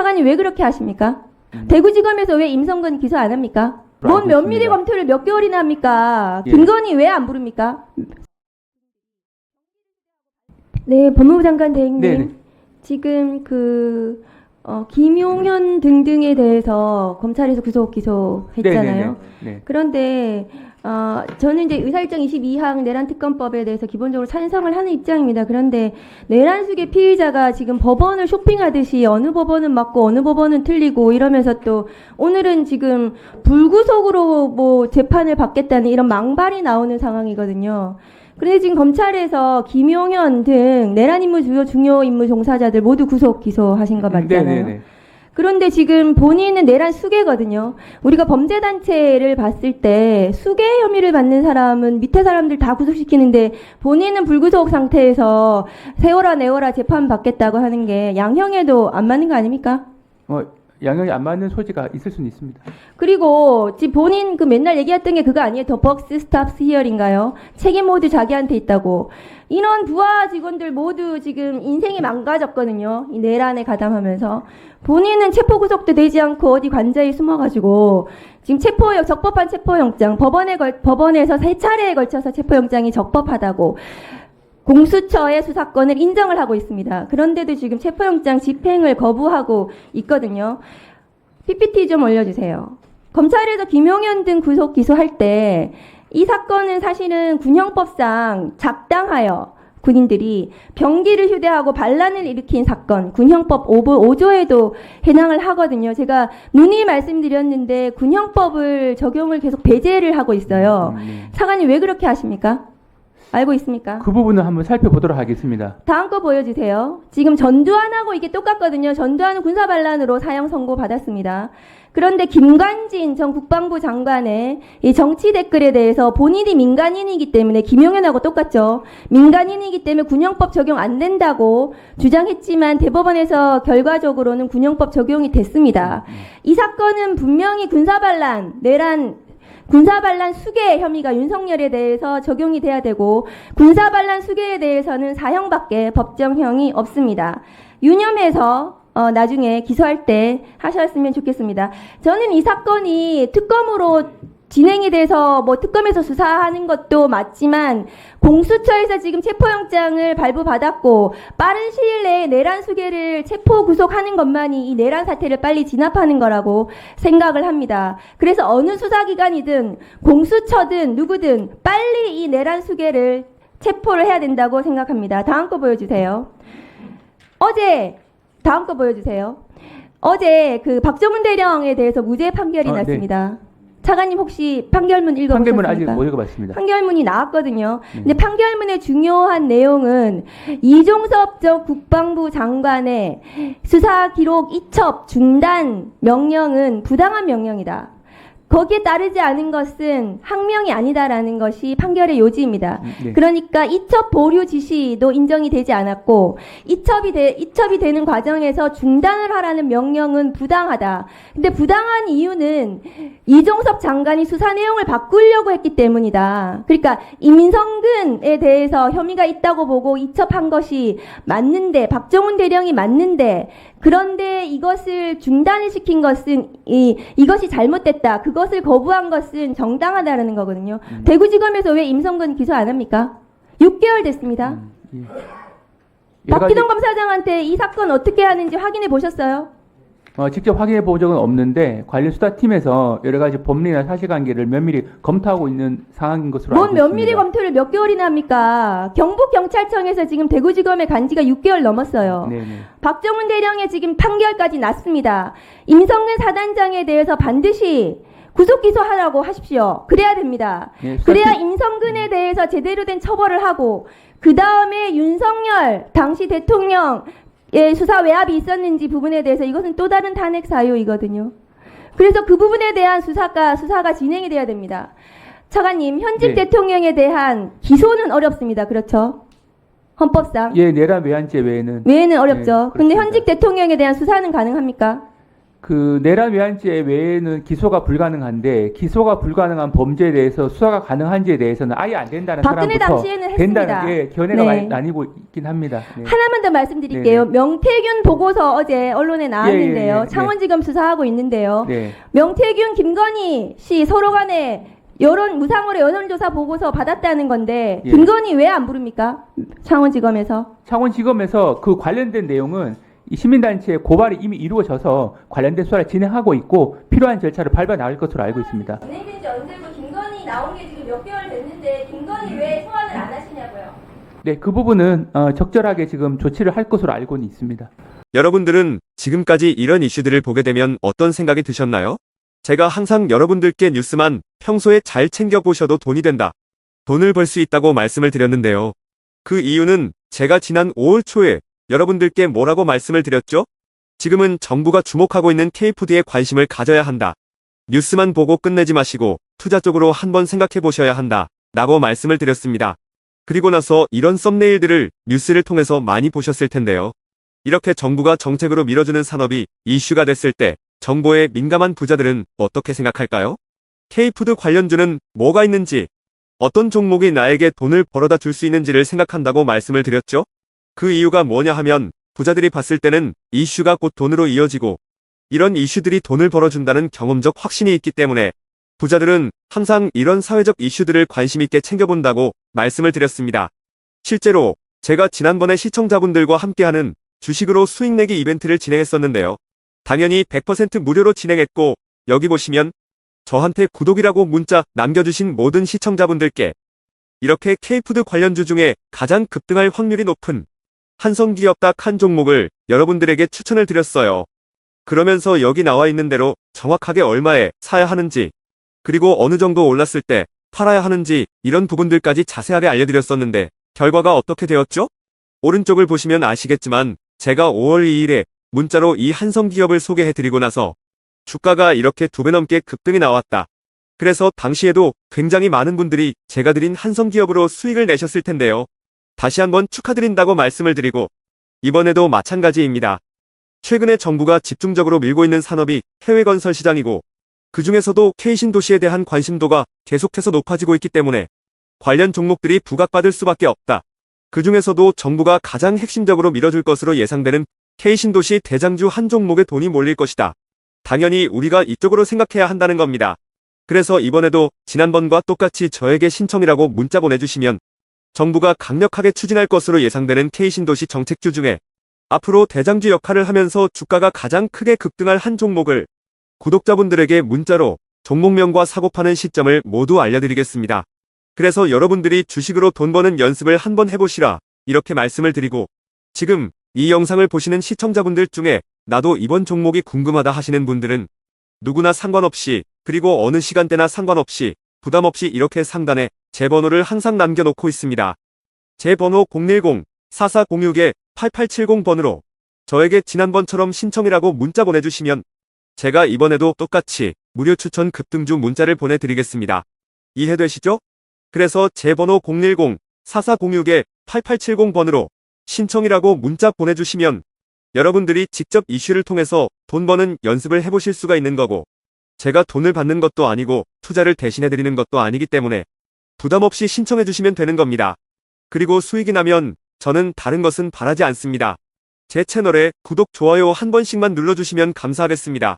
차관님 왜 그렇게 하십니까? 대구지검에서 왜 임성근 기소 안 합니까? 뭔 면밀히 검토를 몇 개월이나 합니까? 예. 김건희 왜 안 부릅니까? 네, 법무부 장관 대행님. 네네. 지금 김용현 등등에 대해서 검찰에서 구속 기소했잖아요. 네. 그런데 저는 이제 의사일정 22항 내란 특검법에 대해서 기본적으로 찬성을 하는 입장입니다. 그런데 내란숙의 피의자가 지금 법원을 쇼핑하듯이 어느 법원은 맞고 어느 법원은 틀리고 이러면서 또 오늘은 지금 불구속으로 뭐 재판을 받겠다는 이런 망발이 나오는 상황이거든요. 그런데 지금 검찰에서 김용현 등 내란 임무 주요 중요 임무 종사자들 모두 구속 기소하신 거 맞잖아요. 네네네. 그런데 지금 본인은 내란 수괴거든요. 우리가 범죄단체를 봤을 때 수괴 혐의를 받는 사람은 밑에 사람들 다 구속시키는데 본인은 불구속 상태에서 세워라 내워라 재판 받겠다고 하는 게 양형에도 안 맞는 거 아닙니까? 양형이 안 맞는 소지가 있을 수는 있습니다. 그리고 지금 본인 맨날 얘기했던 게 그거 아니에요? 더 박스 스탑스 히어인가요? 책임 모두 자기한테 있다고. 인원 부하 직원들 모두 지금 인생이 망가졌거든요. 이 내란에 가담하면서. 본인은 체포 구속도 되지 않고 어디 관저에 숨어가지고 지금 적법한 체포영장 법원에서 3차례에 걸쳐서 체포영장이 적법하다고 공수처의 수사권을 인정을 하고 있습니다. 그런데도 지금 체포영장 집행을 거부하고 있거든요. PPT 좀 올려주세요. 검찰에서 김용현 등 구속 기소할 때 이 사건은 사실은 군형법상 작당하여 군인들이 병기를 휴대하고 반란을 일으킨 사건, 군형법 5조에도 해당을 하거든요. 제가 누누이 말씀드렸는데 군형법을 적용을 계속 배제를 하고 있어요. 차관님 왜 그렇게 하십니까? 알고 있습니까? 그 부분을 한번 살펴보도록 하겠습니다. 다음 거 보여주세요. 지금 전두환하고 이게 똑같거든요. 전두환은 군사반란으로 사형 선고 받았습니다. 그런데 김관진 전 국방부 장관의 이 정치 댓글에 대해서 본인이 민간인이기 때문에 김용현하고 똑같죠. 민간인이기 때문에 군형법 적용 안 된다고 주장했지만 대법원에서 결과적으로는 군형법 적용이 됐습니다. 이 사건은 분명히 군사반란, 군사반란 수괴 혐의가 윤석열에 대해서 적용이 돼야 되고 군사반란 수괴에 대해서는 사형밖에 법정형이 없습니다. 유념해서 나중에 기소할 때 하셨으면 좋겠습니다. 저는 이 사건이 특검으로 진행이 돼서 뭐 특검에서 수사하는 것도 맞지만 공수처에서 지금 체포영장을 발부받았고 빠른 시일 내에 내란 수괴를 체포 구속하는 것만이 이 내란 사태를 빨리 진압하는 거라고 생각을 합니다. 그래서 어느 수사기관이든 공수처든 누구든 빨리 이 내란 수괴를 체포를 해야 된다고 생각합니다. 다음 거 보여주세요. 다음 거 보여주세요. 어제 그 박정훈 대령에 대해서 무죄 판결이 났습니다. 네. 차관님 혹시 판결문 읽어보셨습니까? 판결문 아직 못 읽어봤습니다. 판결문이 나왔거든요. 근데 판결문의 중요한 내용은 이종섭 전 국방부 장관의 수사 기록 이첩 중단 명령은 부당한 명령이다. 거기에 따르지 않은 것은 항명이 아니다라는 것이 판결의 요지입니다. 네. 그러니까 이첩 보류 지시도 인정이 되지 않았고 이첩이 되는 과정에서 중단을 하라는 명령은 부당하다. 근데 부당한 이유는 이종섭 장관이 수사 내용을 바꾸려고 했기 때문이다. 그러니까 임성근에 대해서 혐의가 있다고 보고 이첩한 것이 맞는데 박정훈 대령이 맞는데 그런데 이것을 중단을 시킨 것은 이것이 잘못됐다. 그것을 거부한 것은 정당하다라는 거거든요. 대구지검에서 왜 임성근 기소 안 합니까? 6개월 됐습니다. 박기동 검사장한테 이 사건 어떻게 하는지 확인해 보셨어요? 직접 확인해 본 적은 없는데 관련 수사팀에서 여러 가지 법리나 사실관계를 면밀히 검토하고 있는 상황인 것으로 알고 있습니다. 면밀히 검토를 몇 개월이나 합니까? 경북경찰청에서 지금 대구지검에 간 지가 6개월 넘었어요. 네네. 박정훈 대령의 지금 판결까지 났습니다. 임성근 사단장에 대해서 반드시 구속 기소하라고 하십시오. 그래야 됩니다. 네, 그래야 임성근에 대해서 제대로 된 처벌을 하고 그 다음에 윤석열 당시 대통령 수사 외압이 있었는지 부분에 대해서 이것은 또 다른 탄핵 사유이거든요. 그래서 그 부분에 대한 수사가 진행이 돼야 됩니다. 차관님, 현직 네. 대통령에 대한 기소는 어렵습니다. 그렇죠? 헌법상. 내란 외환죄 외에는 어렵죠. 네, 근데 그렇습니다. 현직 대통령에 대한 수사는 가능합니까? 그 내란 외환죄 외에는 기소가 불가능한데 기소가 불가능한 범죄에 대해서 수사가 가능한지에 대해서는 아예 안 된다는 박근혜 사람부터 당시에는 했습니다. 된다는 게 견해가 네. 많이 나뉘고 있긴 합니다. 네. 하나만 더 말씀드릴게요. 명태균 보고서 어제 언론에 나왔는데요. 예. 창원지검 수사하고 있는데요. 네. 명태균, 김건희 씨 서로 간에 무상으로 여론조사 보고서 받았다는 건데 예. 김건희 왜 안 부릅니까? 창원지검에서. 창원지검에서 그 관련된 내용은 이 시민단체의 고발이 이미 이루어져서 관련된 수사를 진행하고 있고 필요한 절차를 밟아 나갈 것으로 알고 있습니다. 진행된 지 언제고 김건희 나온 게 지금 몇 개월 됐는데 김건희 왜 소환을 안 하시냐고요? 네, 그 부분은 적절하게 지금 조치를 할 것으로 알고는 있습니다. 여러분들은 지금까지 이런 이슈들을 보게 되면 어떤 생각이 드셨나요? 제가 항상 여러분들께 뉴스만 평소에 잘 챙겨보셔도 돈이 된다. 돈을 벌 수 있다고 말씀을 드렸는데요. 그 이유는 제가 지난 5월 초에 여러분들께 뭐라고 말씀을 드렸죠? 지금은 정부가 주목하고 있는 K푸드에 관심을 가져야 한다. 뉴스만 보고 끝내지 마시고 투자 쪽으로 한번 생각해 보셔야 한다. 라고 말씀을 드렸습니다. 그리고 나서 이런 썸네일들을 뉴스를 통해서 많이 보셨을 텐데요. 이렇게 정부가 정책으로 밀어주는 산업이 이슈가 됐을 때 정보에 민감한 부자들은 어떻게 생각할까요? K푸드 관련주는 뭐가 있는지, 어떤 종목이 나에게 돈을 벌어다 줄 수 있는지를 생각한다고 말씀을 드렸죠? 그 이유가 뭐냐 하면 부자들이 봤을 때는 이슈가 곧 돈으로 이어지고 이런 이슈들이 돈을 벌어준다는 경험적 확신이 있기 때문에 부자들은 항상 이런 사회적 이슈들을 관심 있게 챙겨본다고 말씀을 드렸습니다. 실제로 제가 지난번에 시청자분들과 함께하는 주식으로 수익 내기 이벤트를 진행했었는데요. 당연히 100% 무료로 진행했고 여기 보시면 저한테 구독이라고 문자 남겨주신 모든 시청자분들께 이렇게 K푸드 관련주 중에 가장 급등할 확률이 높은 한성기업 딱 한 종목을 여러분들에게 추천을 드렸어요. 그러면서 여기 나와 있는 대로 정확하게 얼마에 사야 하는지 그리고 어느 정도 올랐을 때 팔아야 하는지 이런 부분들까지 자세하게 알려드렸었는데 결과가 어떻게 되었죠? 오른쪽을 보시면 아시겠지만 제가 5월 2일에 문자로 이 한성기업을 소개해드리고 나서 주가가 이렇게 2배 넘게 급등이 나왔다. 그래서 당시에도 굉장히 많은 분들이 제가 드린 한성기업으로 수익을 내셨을 텐데요. 다시 한번 축하드린다고 말씀을 드리고 이번에도 마찬가지입니다. 최근에 정부가 집중적으로 밀고 있는 산업이 해외 건설 시장이고 그 중에서도 K신도시에 대한 관심도가 계속해서 높아지고 있기 때문에 관련 종목들이 부각받을 수밖에 없다. 그 중에서도 정부가 가장 핵심적으로 밀어줄 것으로 예상되는 K신도시 대장주 한 종목에 돈이 몰릴 것이다. 당연히 우리가 이쪽으로 생각해야 한다는 겁니다. 그래서 이번에도 지난번과 똑같이 저에게 신청이라고 문자 보내주시면 정부가 강력하게 추진할 것으로 예상되는 K신도시 정책주 중에 앞으로 대장주 역할을 하면서 주가가 가장 크게 급등할 한 종목을 구독자분들에게 문자로 종목명과 사고 파는 시점을 모두 알려드리겠습니다. 그래서 여러분들이 주식으로 돈 버는 연습을 한번 해보시라 이렇게 말씀을 드리고 지금 이 영상을 보시는 시청자분들 중에 나도 이번 종목이 궁금하다 하시는 분들은 누구나 상관없이 그리고 어느 시간대나 상관없이 부담없이 이렇게 상단에 제 번호를 항상 남겨놓고 있습니다. 제 번호 010-4406-8870번으로 저에게 지난번처럼 신청이라고 문자 보내주시면 제가 이번에도 똑같이 무료 추천 급등주 문자를 보내드리겠습니다. 이해되시죠? 그래서 제 번호 010-4406-8870번으로 신청이라고 문자 보내주시면 여러분들이 직접 이슈를 통해서 돈 버는 연습을 해보실 수가 있는 거고 제가 돈을 받는 것도 아니고 투자를 대신해드리는 것도 아니기 때문에 부담없이 신청해주시면 되는 겁니다. 그리고 수익이 나면 저는 다른 것은 바라지 않습니다. 제 채널에 구독, 좋아요 한 번씩만 눌러주시면 감사하겠습니다.